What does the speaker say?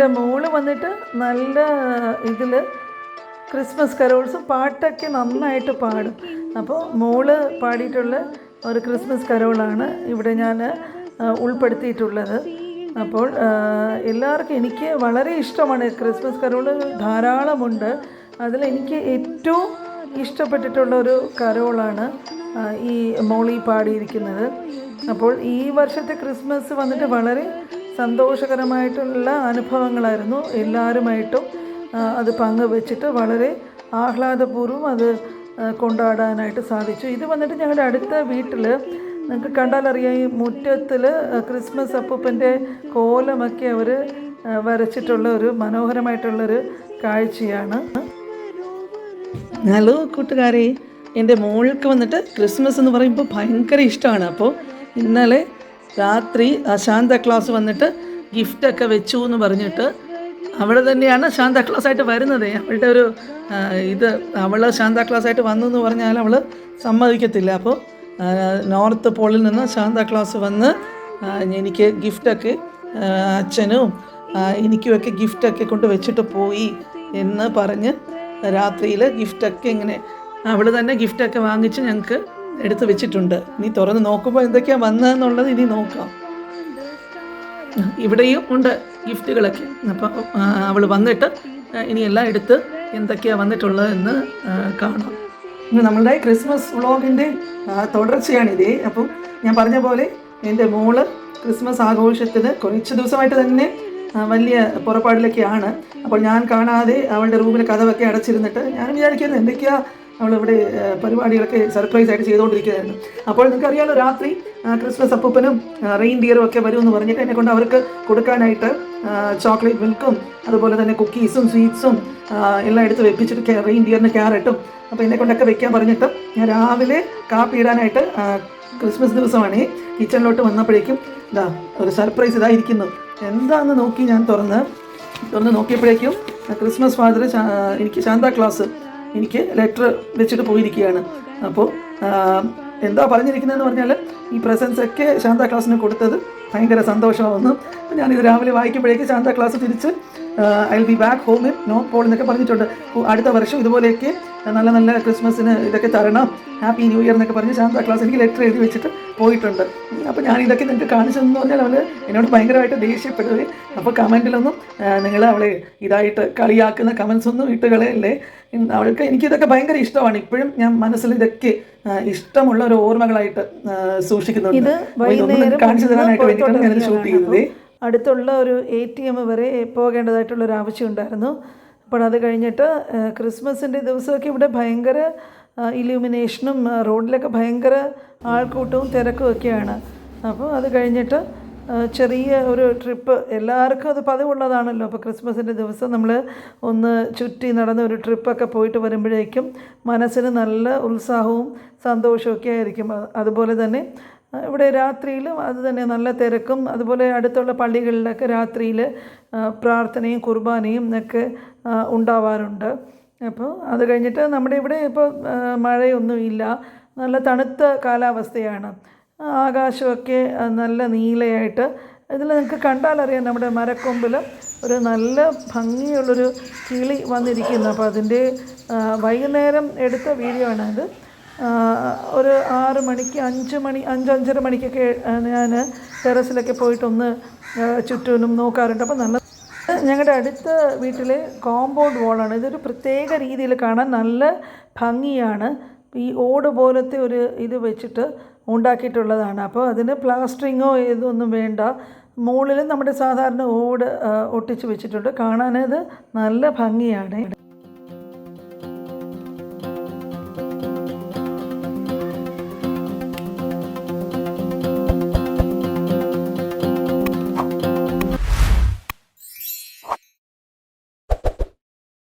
എൻ്റെ മോള് വന്നിട്ട് നല്ല ഇതിൽ ക്രിസ്മസ് കരോൾസും പാട്ടൊക്കെ നന്നായിട്ട് പാടും. അപ്പോൾ മോള് പാടിയിട്ടുള്ള ഒരു ക്രിസ്മസ് കരോളാണ് ഇവിടെ ഞാൻ ഉൾപ്പെടുത്തിയിട്ടുള്ളത്. അപ്പോൾ എല്ലാവർക്കും എനിക്ക് വളരെ ഇഷ്ടമാണ്. ക്രിസ്മസ് കരോള് ധാരാളമുണ്ട്. അതിലെനിക്ക് ഏറ്റവും ഇഷ്ടപ്പെട്ടിട്ടുള്ള ഒരു കരോളാണ് ഈ മോളി പാടിയിരിക്കുന്നത്. അപ്പോൾ ഈ വർഷത്തെ ക്രിസ്മസ് വന്നിട്ട് വളരെ സന്തോഷകരമായിട്ടുള്ള അനുഭവങ്ങളായിരുന്നു. എല്ലാവരുമായിട്ടും അത് പങ്കുവെച്ചിട്ട് വളരെ ആഹ്ലാദപൂർവ്വം അത് കൊണ്ടാടാനായിട്ട് സാധിച്ചു. ഇത് വന്നിട്ട് ഞങ്ങളുടെ അടുത്ത വീട്ടിൽ നിങ്ങൾക്ക് കണ്ടാലറിയാം, ഈ മുറ്റത്തിൽ ക്രിസ്മസ് അപ്പൂപ്പൻ്റെ കോലമൊക്കെ അവർ വരച്ചിട്ടുള്ള ഒരു മനോഹരമായിട്ടുള്ളൊരു കാഴ്ചയാണ്. ഹലോ കൂട്ടുകാരെ, എൻ്റെ മോൾക്ക് വന്നിട്ട് ക്രിസ്മസ് എന്ന് പറയുമ്പോൾ ഭയങ്കര ഇഷ്ടമാണ്. അപ്പോൾ ഇന്നലെ രാത്രി ശാന്താക്ലാസ് വന്നിട്ട് ഗിഫ്റ്റൊക്കെ വെച്ചു എന്ന് പറഞ്ഞിട്ട് അവൾ തന്നെയാണ് ശാന്താക്ലാസായിട്ട് വരുന്നത്. അവളുടെ ഒരു അവൾ ശാന്താക്ലാസായിട്ട് വന്നു എന്ന് പറഞ്ഞാൽ അവൾ സമ്മതിക്കത്തില്ല. അപ്പോൾ നോർത്ത് പോളിൽ നിന്ന് ശാന്താക്ലാസ് വന്ന് എനിക്ക് ഗിഫ്റ്റൊക്കെ അച്ഛനും എനിക്കുമൊക്കെ ഗിഫ്റ്റൊക്കെ കൊണ്ട് വെച്ചിട്ട് പോയി എന്ന് പറഞ്ഞ് രാത്രിയിൽ ഗിഫ്റ്റൊക്കെ ഇങ്ങനെ അവൾ തന്നെ ഗിഫ്റ്റൊക്കെ വാങ്ങിച്ച് ഞങ്ങൾക്ക് എടുത്ത് വെച്ചിട്ടുണ്ട്. ഇനി തുറന്ന് നോക്കുമ്പോൾ എന്തൊക്കെയാണ് വന്നതെന്നുള്ളത് ഇനി നോക്കാം. ഇവിടെയും ഉണ്ട് ഗിഫ്റ്റുകളൊക്കെ. അപ്പം അവൾ വന്നിട്ട് ഇനി എല്ലാം എടുത്ത് എന്തൊക്കെയാണ് വന്നിട്ടുള്ളതെന്ന് കാണാം. നമ്മളുടെ ക്രിസ്മസ് വ്ളോഗിൻ്റെ തുടർച്ചയാണിതേ. അപ്പം ഞാൻ പറഞ്ഞ പോലെ എൻ്റെ മോള് ക്രിസ്മസ് ആഘോഷത്തിന് കുറച്ച് ദിവസമായിട്ട് തന്നെ വലിയ പുറപ്പാടിലൊക്കെയാണ്. അപ്പോൾ ഞാൻ കാണാതെ അവളുടെ റൂമിൽ കതവൊക്കെ അടച്ചിരുന്നിട്ട് ഞാൻ വിചാരിക്കുന്നത് എന്തൊക്കെയാണ് അവളിവിടെ പരിപാടികളൊക്കെ സർപ്രൈസ് ആയിട്ട് ചെയ്തുകൊണ്ടിരിക്കുകയായിരുന്നു. അപ്പോൾ നിങ്ങൾക്കറിയാമല്ലോ, രാത്രി ക്രിസ്മസ് അപ്പൂപ്പനും റെയിൻഡിയറും ഒക്കെ വരുമെന്ന് പറഞ്ഞിട്ട് എന്നെ കൊണ്ട് അവർക്ക് കൊടുക്കാനായിട്ട് ചോക്ലേറ്റ് മിൽക്കും അതുപോലെ തന്നെ കുക്കീസും സ്വീറ്റ്സും എല്ലാം എടുത്ത് വെപ്പിച്ചിട്ട് റെയിൻഡിയറിന് ക്യാരറ്റും അപ്പോൾ എന്നെ കൊണ്ടൊക്കെ വെക്കാൻ പറഞ്ഞിട്ട് ഞാൻ രാവിലെ കാപ്പി ഇടാനായിട്ട് ക്രിസ്മസ് ദിവസമാണ് കിച്ചണിലോട്ട് വന്നപ്പോഴേക്കും ഇതാ ഒരു സർപ്രൈസ് ഇതായിരിക്കുന്നു. എന്താണെന്ന് നോക്കി ഞാൻ തുറന്ന് നോക്കിയപ്പോഴേക്കും ക്രിസ്മസ് ഫാദർ എനിക്ക് ശാന്താക്ലാസ് എനിക്ക് ലെറ്റർ വെച്ചിട്ട് പോയിരിക്കുകയാണ്. അപ്പോൾ എന്താ പറഞ്ഞിരിക്കുന്നതെന്ന് പറഞ്ഞാൽ ഈ പ്രസൻസൊക്കെ ശാന്താക്ലാസിന് കൊടുത്തത് ഭയങ്കര സന്തോഷമാവുന്നു. അപ്പോൾ ഞാനിത് രാവിലെ വായിക്കുമ്പോഴേക്ക് ശാന്താക്ലാസ് തിരിച്ച് I will be back home in north Paul എന്നൊക്കെ പറഞ്ഞിട്ടുണ്ട്. അടുത്ത വർഷം ഇതുപോലെയൊക്കെ നല്ല നല്ല ക്രിസ്മസിന് ഇതൊക്കെ തരണം, ഹാപ്പി ന്യൂ ഇയർ എന്നൊക്കെ പറഞ്ഞ് ശാന്താക്ലാസ് എനിക്ക് ലെറ്റർ എഴുതി വെച്ചിട്ട് പോയിട്ടുണ്ട്. അപ്പോൾ ഞാനിതൊക്കെ നിങ്ങൾക്ക് കാണിച്ചതെന്ന് പറഞ്ഞാൽ അവൾ എന്നോട് ഭയങ്കരമായിട്ട് ദേഷ്യപ്പെടുകയും അപ്പോൾ കമൻറ്റിലൊന്നും നിങ്ങൾ അവളെ ഇതായിട്ട് കളിയാക്കുന്ന കമൻസ് ഒന്നും ഇട്ടുകളയല്ലേ. അവൾക്ക് എനിക്കിതൊക്കെ ഭയങ്കര ഇഷ്ടമാണ്. ഇപ്പോഴും ഞാൻ മനസ്സിൽ ഇതൊക്കെ ഇഷ്ടമുള്ള ഒരു ഓർമ്മകളായിട്ട് സൂക്ഷിക്കുന്നുണ്ട്. കാണിച്ചു തരാനായിട്ട് വേണ്ടിയിട്ടാണ് ഞാനിത് ഷൂട്ട് ചെയ്യുന്നത്. അടുത്തുള്ള ഒരു ATM വരെ പോകേണ്ടതായിട്ടുള്ളൊരു ആവശ്യം ഉണ്ടായിരുന്നു. അപ്പോൾ അത് കഴിഞ്ഞിട്ട് ക്രിസ്മസിൻ്റെ ദിവസമൊക്കെ ഇവിടെ ഭയങ്കര ഇല്യൂമിനേഷനും റോഡിലൊക്കെ ഭയങ്കര ആൾക്കൂട്ടവും തിരക്കും ഒക്കെയാണ്. അപ്പോൾ അത് കഴിഞ്ഞിട്ട് ചെറിയ ഒരു ട്രിപ്പ്, എല്ലാവർക്കും അത് പതിവുള്ളതാണല്ലോ. അപ്പോൾ ക്രിസ്മസിൻ്റെ ദിവസം നമ്മൾ ഒന്ന് ചുറ്റി നടന്ന ഒരു ട്രിപ്പൊക്കെ പോയിട്ട് വരുമ്പോഴേക്കും മനസ്സിന് നല്ല ഉത്സാഹവും സന്തോഷമൊക്കെ ആയിരിക്കും. അതുപോലെ തന്നെ ഇവിടെ രാത്രിയിലും അത് തന്നെ നല്ല തിരക്കും, അതുപോലെ അടുത്തുള്ള പള്ളികളിലൊക്കെ രാത്രിയിൽ പ്രാർത്ഥനയും കുർബാനയും ഒക്കെ ഉണ്ടാവാറുണ്ട്. അപ്പോൾ അത് കഴിഞ്ഞിട്ട് നമ്മുടെ ഇവിടെ ഇപ്പോൾ മഴയൊന്നുമില്ല, നല്ല തണുത്ത കാലാവസ്ഥയാണ്. ആകാശമൊക്കെ നല്ല നീലയായിട്ട് ഇതിൽ നിങ്ങൾക്ക് കണ്ടാലറിയാം നമ്മുടെ മരക്കൊമ്പിൽ ഒരു നല്ല ഭംഗിയുള്ളൊരു കിളി വന്നിരിക്കുന്നു. അപ്പോൾ അതിൻ്റെ വൈകുന്നേരം എടുത്ത വീഡിയോ ആണ് അത്. ഒരു 6 മണിക്ക് 5:30 മണിക്കൊക്കെ ഞാൻ ടെറസിലൊക്കെ പോയിട്ടൊന്ന് ചുറ്റും നോക്കാറുണ്ട്. അപ്പോൾ നല്ല ഞങ്ങളുടെ അടുത്ത വീട്ടിലെ കോമ്പൗണ്ട് വാളാണ്. ഇതൊരു പ്രത്യേക രീതിയിൽ കാണാൻ നല്ല ഭംഗിയാണ്. ഈ ഓട് പോലത്തെ ഒരു ഇത് വെച്ചിട്ട് ഉണ്ടാക്കിയിട്ടുള്ളതാണ്. അപ്പോൾ അതിന് പ്ലാസ്റ്ററിങ്ങോ ഇതൊന്നും വേണ്ട. മുകളിൽ നമ്മുടെ സാധാരണ ഓട് ഒട്ടിച്ച് വെച്ചിട്ടുണ്ട്. കാണാനത് നല്ല ഭംഗിയാണ്.